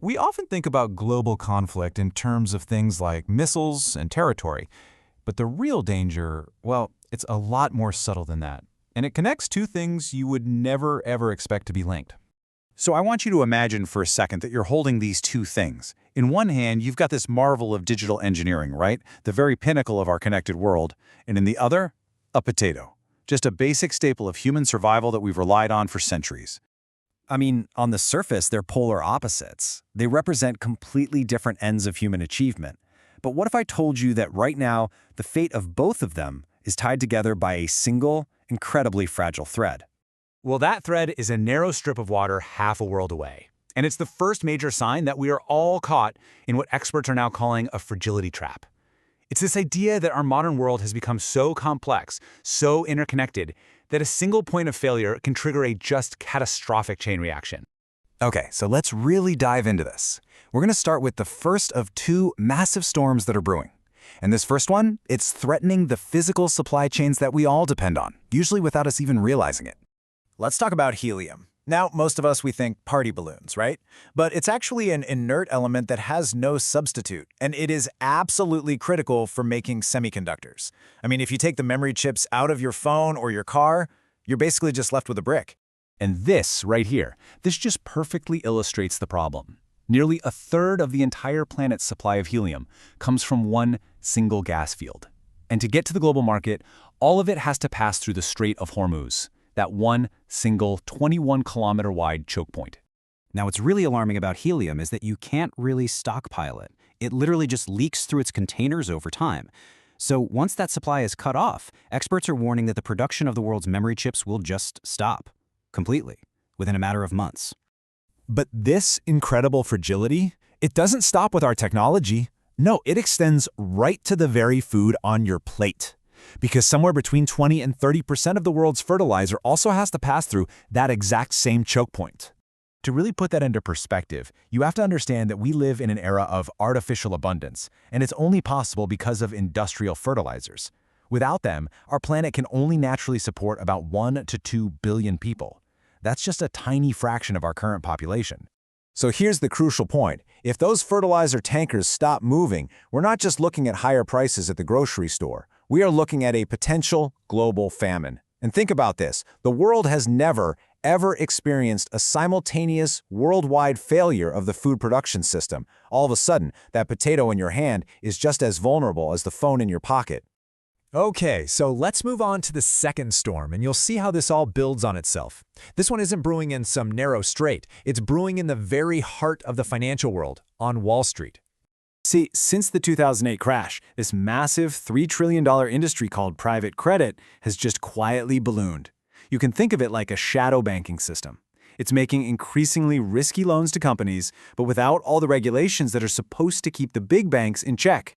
We often think about global conflict in terms of things like missiles and territory. But the real danger, well, it's a lot more subtle than that. And it connects two things you would never, ever expect to be linked. So I want you to imagine for a second that you're holding these two things. In one hand, you've got this marvel of digital engineering, right? The very pinnacle of our connected world. And in the other, a potato. Just a basic staple of human survival that we've relied on for centuries. I mean, on the surface, they're polar opposites. They represent completely different ends of human achievement. But what if I told you that right now, the fate of both of them is tied together by a single, incredibly fragile thread? Well, that thread is a narrow strip of water half a world away. And it's the first major sign that we are all caught in what experts are now calling a fragility trap. It's this idea that our modern world has become so complex, so interconnected, that a single point of failure can trigger a just catastrophic chain reaction. Okay, so let's really dive into this. We're going to start with the first of two massive storms that are brewing. And this first one, it's threatening the physical supply chains that we all depend on, usually without us even realizing it. Let's talk about helium. Now, most of us, we think party balloons, right? But it's actually an inert element that has no substitute, and it is absolutely critical for making semiconductors. I mean, if you take the memory chips out of your phone or your car, you're basically just left with a brick. And this right here, this just perfectly illustrates the problem. Nearly a third of the entire planet's supply of helium comes from one single gas field. And to get to the global market, all of it has to pass through the Strait of Hormuz, that one single 21-kilometer-wide choke point. Now, what's really alarming about helium is that you can't really stockpile it. It literally just leaks through its containers over time. So once that supply is cut off, experts are warning that the production of the world's memory chips will just stop completely within a matter of months. But this incredible fragility, it doesn't stop with our technology. No, it extends right to the very food on your plate. Because somewhere between 20 and 30% of the world's fertilizer also has to pass through that exact same choke point. To really put that into perspective, you have to understand that we live in an era of artificial abundance, and it's only possible because of industrial fertilizers. Without them, our planet can only naturally support about 1 to 2 billion people. That's just a tiny fraction of our current population. So here's the crucial point. If those fertilizer tankers stop moving, we're not just looking at higher prices at the grocery store. We are looking at a potential global famine. And think about this. The world has never, ever experienced a simultaneous worldwide failure of the food production system. All of a sudden, that potato in your hand is just as vulnerable as the phone in your pocket. Okay, so let's move on to the second storm, and you'll see how this all builds on itself. This one isn't brewing in some narrow strait. It's brewing in the very heart of the financial world, on Wall Street. See, since the 2008 crash, this massive $3 trillion industry called private credit has just quietly ballooned. You can think of it like a shadow banking system. It's making increasingly risky loans to companies, but without all the regulations that are supposed to keep the big banks in check.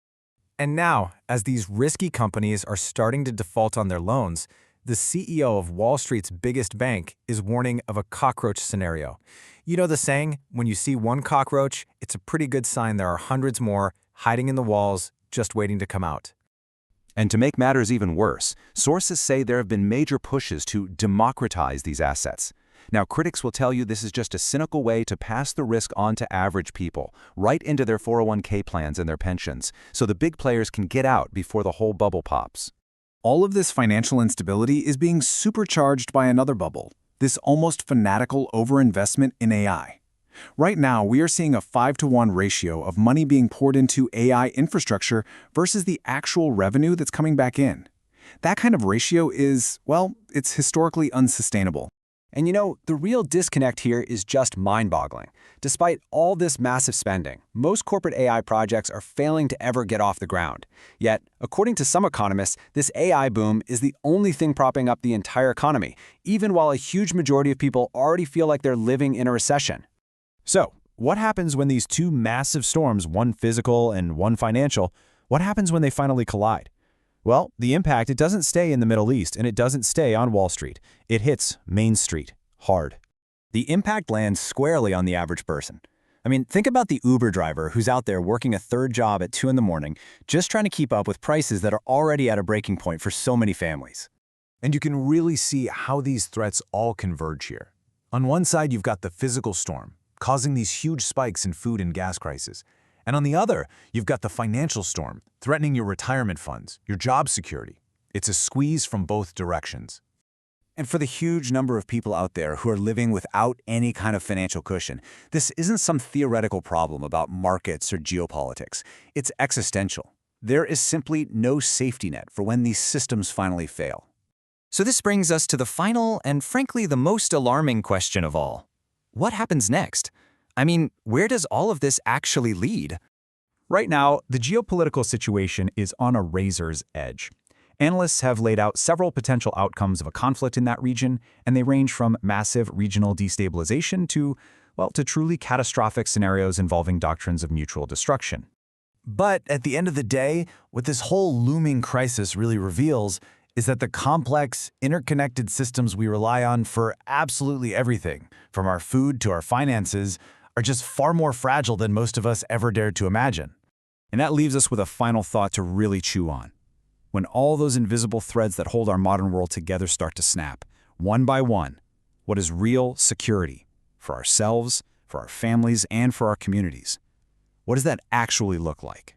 And now, as these risky companies are starting to default on their loans, the CEO of Wall Street's biggest bank is warning of a cockroach scenario. You know the saying, when you see one cockroach, it's a pretty good sign there are hundreds more hiding in the walls, just waiting to come out. And to make matters even worse, sources say there have been major pushes to democratize these assets. Now, critics will tell you this is just a cynical way to pass the risk on to average people, right into their 401k plans and their pensions, so the big players can get out before the whole bubble pops. All of this financial instability is being supercharged by another bubble, this almost fanatical overinvestment in AI. Right now, we are seeing a 5-to-1 ratio of money being poured into AI infrastructure versus the actual revenue that's coming back in. That kind of ratio is, well, it's historically unsustainable. And you know, the real disconnect here is just mind-boggling. Despite all this massive spending, most corporate AI projects are failing to ever get off the ground. Yet, according to some economists, this AI boom is the only thing propping up the entire economy, even while a huge majority of people already feel like they're living in a recession. So, what happens when these two massive storms, one physical and one financial, what happens when they finally collide? Well, the impact, it doesn't stay in the Middle East, and it doesn't stay on Wall Street. It hits Main Street hard. The impact lands squarely on the average person. I mean, think about the Uber driver who's out there working a third job at 2 in the morning, just trying to keep up with prices that are already at a breaking point for so many families. And you can really see how these threats all converge here. On one side, you've got the physical storm, causing these huge spikes in food and gas prices. And on the other, you've got the financial storm, threatening your retirement funds, your job security. It's a squeeze from both directions. And for the huge number of people out there who are living without any kind of financial cushion, this isn't some theoretical problem about markets or geopolitics. It's existential. There is simply no safety net for when these systems finally fail. So this brings us to the final and frankly the most alarming question of all. What happens next? I mean, where does all of this actually lead? Right now, the geopolitical situation is on a razor's edge. Analysts have laid out several potential outcomes of a conflict in that region, and they range from massive regional destabilization to truly catastrophic scenarios involving doctrines of mutual destruction. But at the end of the day, what this whole looming crisis really reveals is that the complex, interconnected systems we rely on for absolutely everything, from our food to our finances, are just far more fragile than most of us ever dared to imagine. And that leaves us with a final thought to really chew on. When all those invisible threads that hold our modern world together start to snap, one by one, what is real security for ourselves, for our families, and for our communities? What does that actually look like?